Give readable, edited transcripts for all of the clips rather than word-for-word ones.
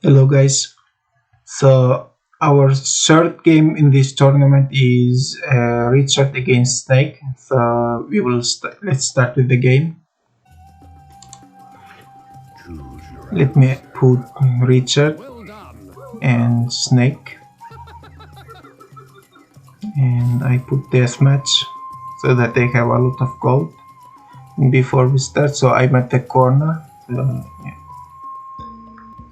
Hello guys. So our third game in this tournament is Richard against Snake. So let's start with the game. Let me put Richard and Snake, and I put deathmatch so that they have a lot of gold. Before we start, so I'm at the corner.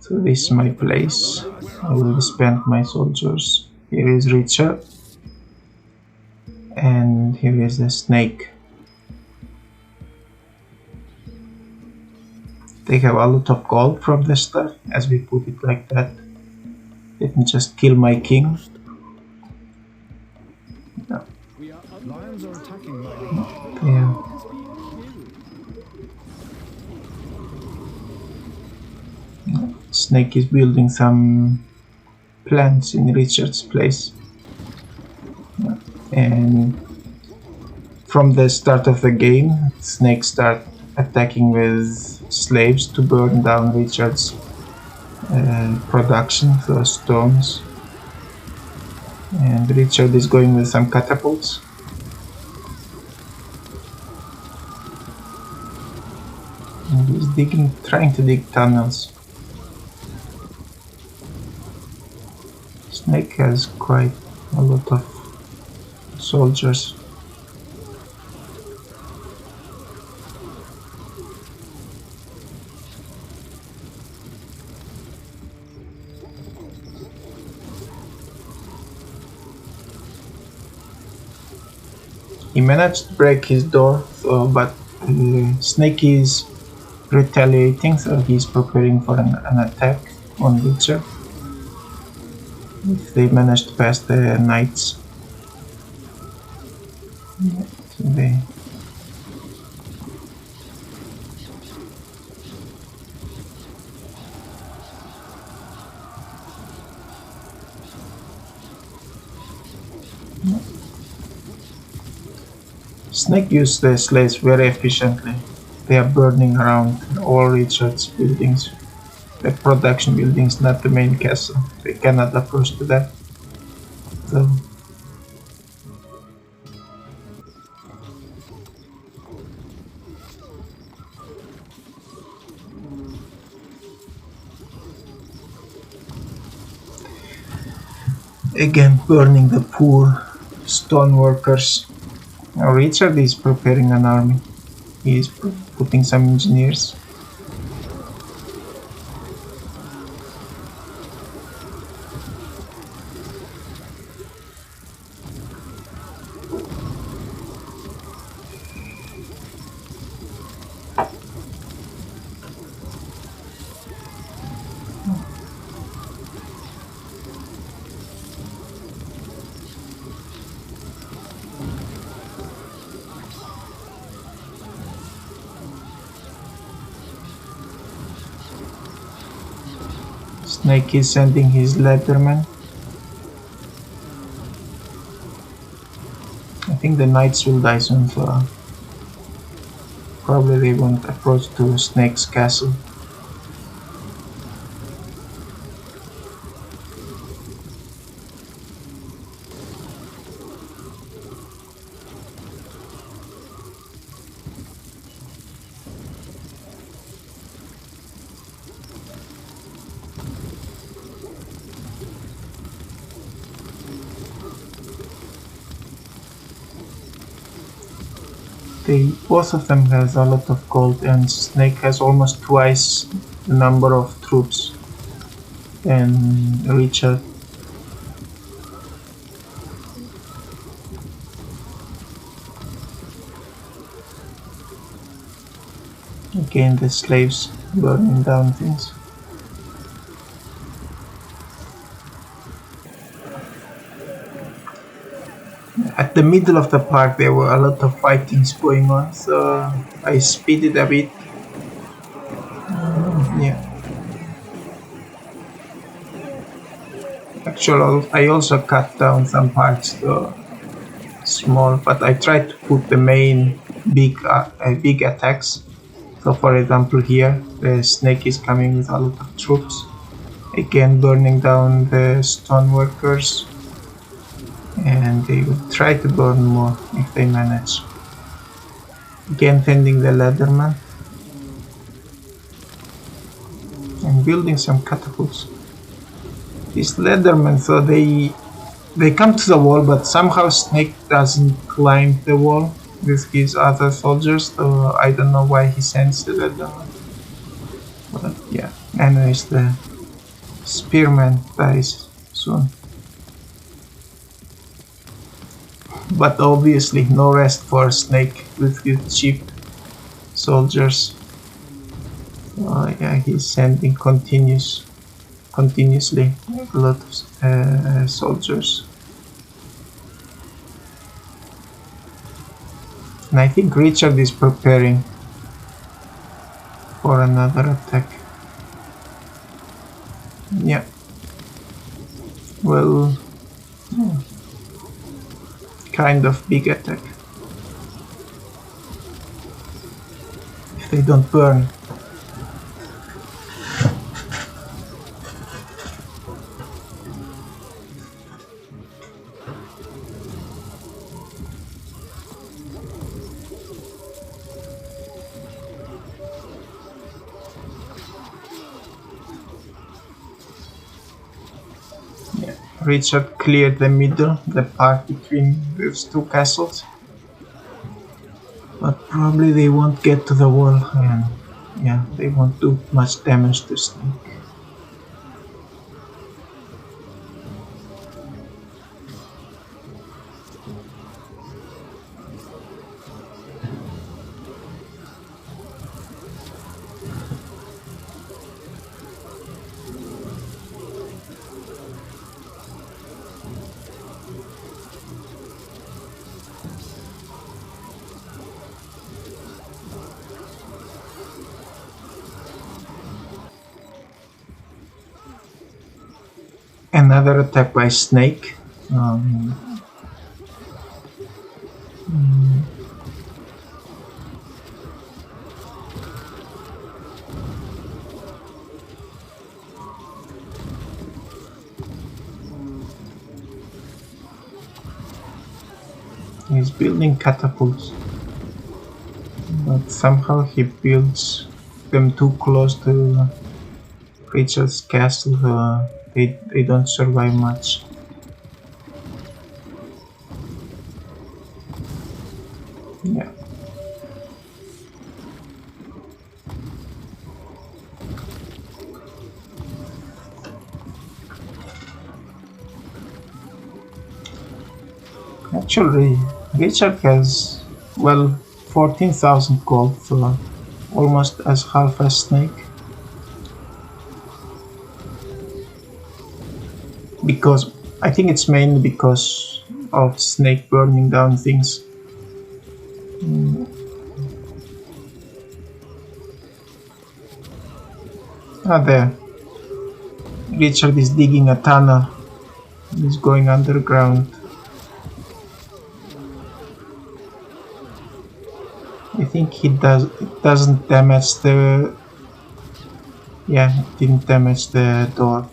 So this is my place. I will spend my soldiers. Here is Richard, and here is the Snake. They have a lot of gold from the start, as we put it like that. Let me just kill my king. No. Lions are attacking Yeah. Snake is building some plants in Richard's place. And from the start of the game, Snake start attacking with slaves to burn down Richard's production for stones. And Richard is going with some catapults. And he's trying to dig tunnels. Snake has quite a lot of soldiers. He managed to break his door, but Snake is retaliating, so he's preparing for an attack on Richard. If they manage to pass the knights, Snake used the slaves very efficiently. They are burning around all Richard's buildings. The production buildings, not the main castle. They cannot approach to that. So again, burning the poor stone workers. Now Richard is preparing an army. He is putting some engineers. Snake is sending his letterman. I think the knights will die soon, so probably they won't approach to Snake's castle. Both of them has a lot of gold, and Snake has almost twice the number of troops than Richard. Again, the slaves burning down things. At the middle of the park there were a lot of fightings going on, so I speeded a bit. Yeah. Actually, I also cut down some parts to small, but I tried to put the main big attacks. So for example here, the Snake is coming with a lot of troops. again burning down the stoneworkers, and they will try to burn more if they manage. Again tending the leatherman and building some catapults. These leathermen, so they come to the wall, but somehow Snake doesn't climb the wall with his other soldiers, so I don't know why he sends the leatherman. But yeah, anyways, the spearman dies soon. But obviously no rest for Snake with his cheap soldiers. Yeah, he's sending continuously a lot of soldiers. And I think Richard is preparing for another attack. Yeah. Well, kind of big attack. If they don't burn. Yeah. Richard cleared the middle, the part between those two castles. But probably they won't get to the wall, and yeah, they won't do much damage to Snake. Another attack by Snake. He's building catapults, but somehow he builds them too close to Richard's castle. They don't survive much. Yeah. Actually, Richard has, well, 14,000 gold, so almost as half as Snake. Because I think it's mainly because of Snake burning down things. There. Richard is digging a tunnel. He's going underground. I think it doesn't damage the... Yeah, it didn't damage the door,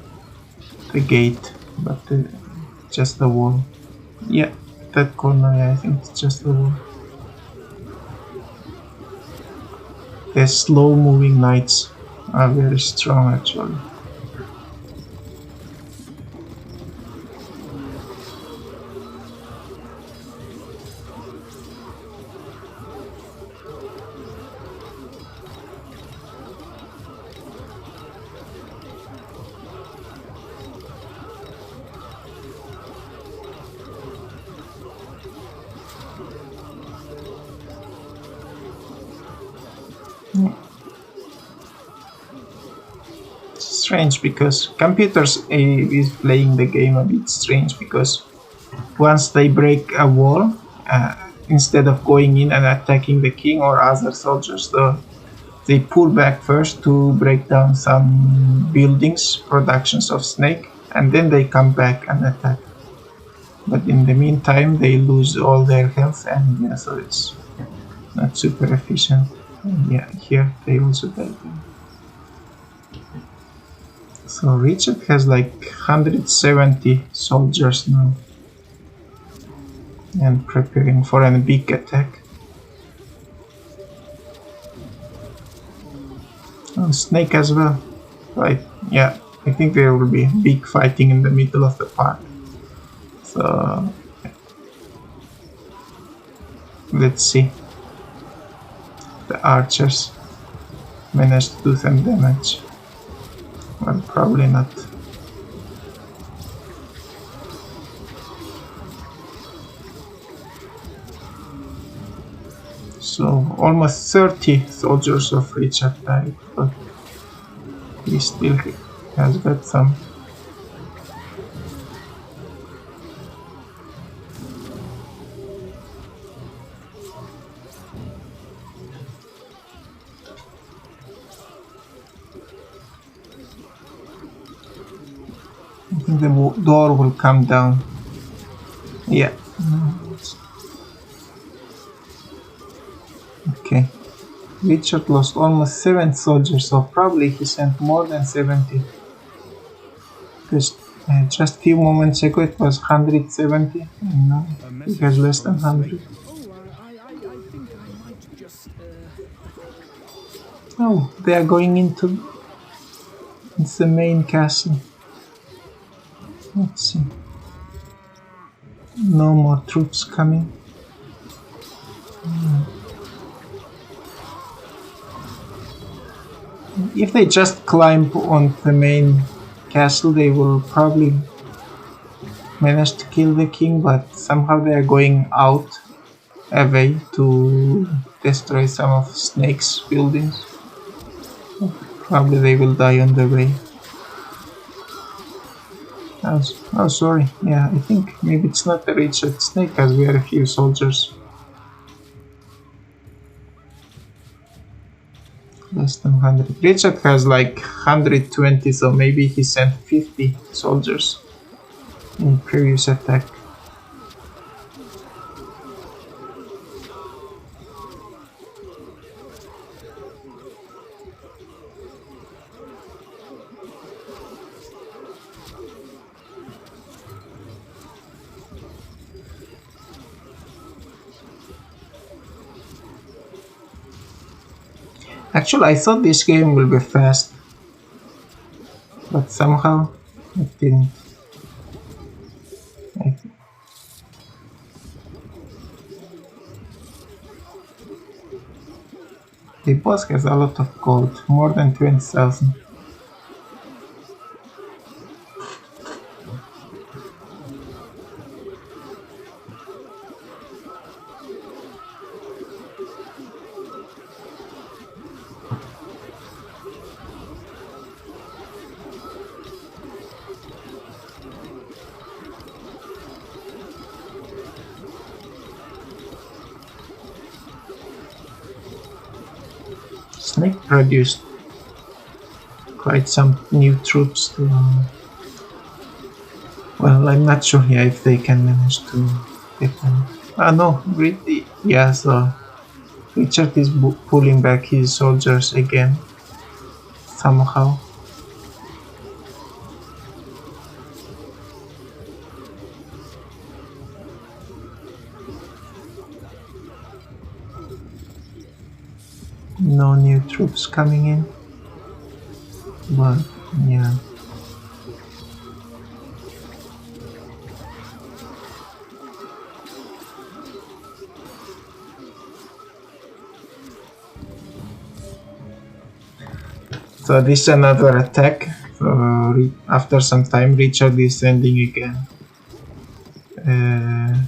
the gate, but just the wall. Yeah, that corner, yeah, I think it's just the wall. The slow moving knights are very strong actually. Strange because computers is playing the game a bit strange, because once they break a wall, instead of going in and attacking the king or other soldiers, they pull back first to break down some buildings, productions of Snake, and then they come back and attack. But in the meantime they lose all their health, and yeah, so it's not super efficient. And yeah, here they also die. So Richard has like 170 soldiers now and preparing for a big attack. Oh, Snake as well. Right, yeah, I think there will be big fighting in the middle of the park. So let's see. The archers managed to do some damage. Well, probably not. So almost 30 soldiers of Richard died, but he still has got some. I think the door will come down. Yeah. Okay. Richard lost almost 7 soldiers, so probably he sent more than 70. Because just a few moments ago it was 170, and now he has less than 100. Oh, they are going into the main castle. Let's see. No more troops coming. If they just climb on the main castle, they will probably manage to kill the king, but somehow they are going out away to destroy some of Snake's buildings. Probably they will die on the way. Oh, sorry. Yeah, I think maybe it's not the Richard. Snake has very few soldiers. Less than 100. Richard has like 120, so maybe he sent 50 soldiers in previous attack. Actually, I thought this game will be fast, but somehow it didn't. The boss has a lot of gold, more than 20,000. Snake produced quite some new troops to. Well, I'm not sure yet if they can manage to get them. Ah, no, really? Yeah, so Richard is pulling back his soldiers again. Somehow. No new troops coming in. But, yeah. So this is another attack. After some time, Richard is sending again a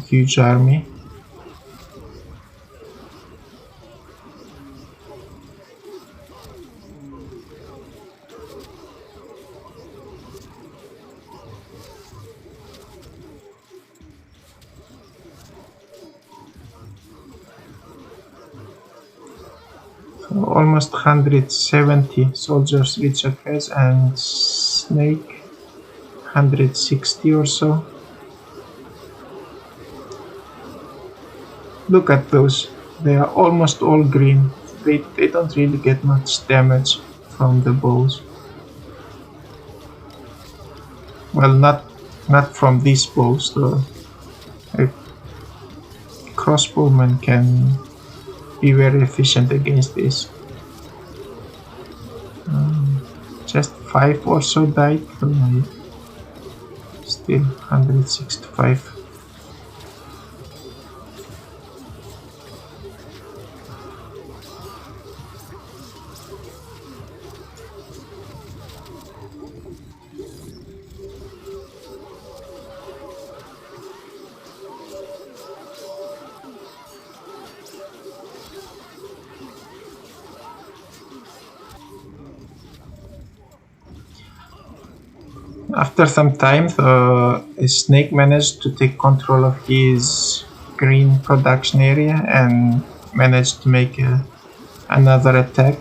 huge army. So almost 170 soldiers Richard has, and Snake 160 or so. Look at those, they are almost all green. They don't really get much damage from the bows. Well, not from this bow, so a crossbowman can be very efficient against this. Just 5 or so died, still 165. After some time, a snake managed to take control of his green production area and managed to make another attack.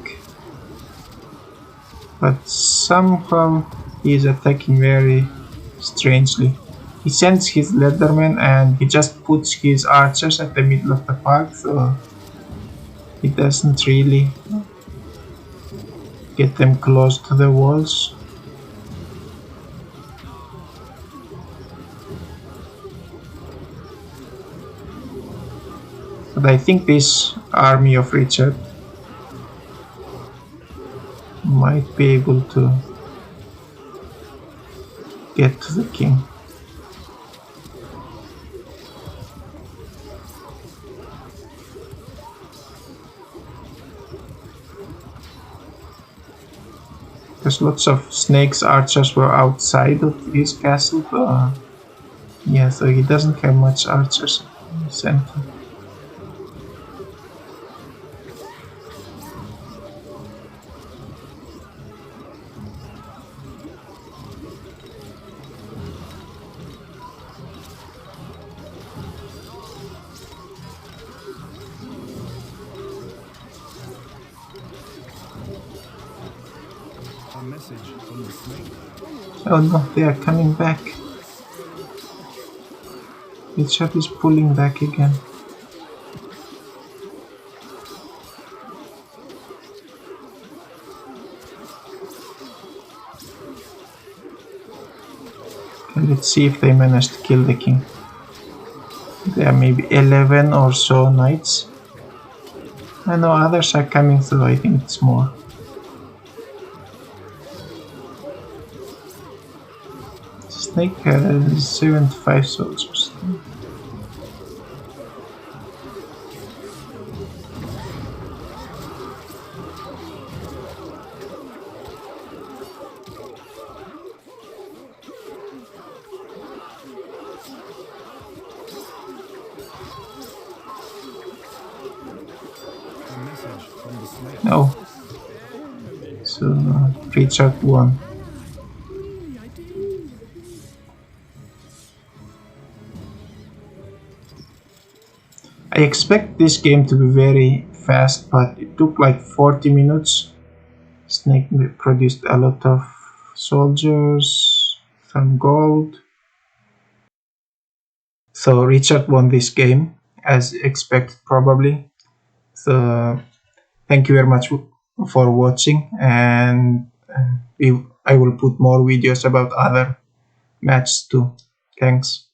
But somehow he is attacking very strangely. He sends his leatherman and he just puts his archers at the middle of the park, so he doesn't really get them close to the walls. But I think this army of Richard might be able to get to the king. Because lots of snakes archers were outside of his castle. Yeah, so he doesn't have much archers in the center. A message from the snake. Oh no, they are coming back. Richard is pulling back again. Okay, let's see if they managed to kill the king. There are maybe 11 or so knights. I know others are coming through, I think it's more. Snake has 75 soldiers. A message from the snake. No. So Richard won. I expect this game to be very fast, but it took like 40 minutes. Snake produced a lot of soldiers, some gold. So Richard won this game, as expected probably. So thank you very much for watching, and I will put more videos about other matches too. Thanks.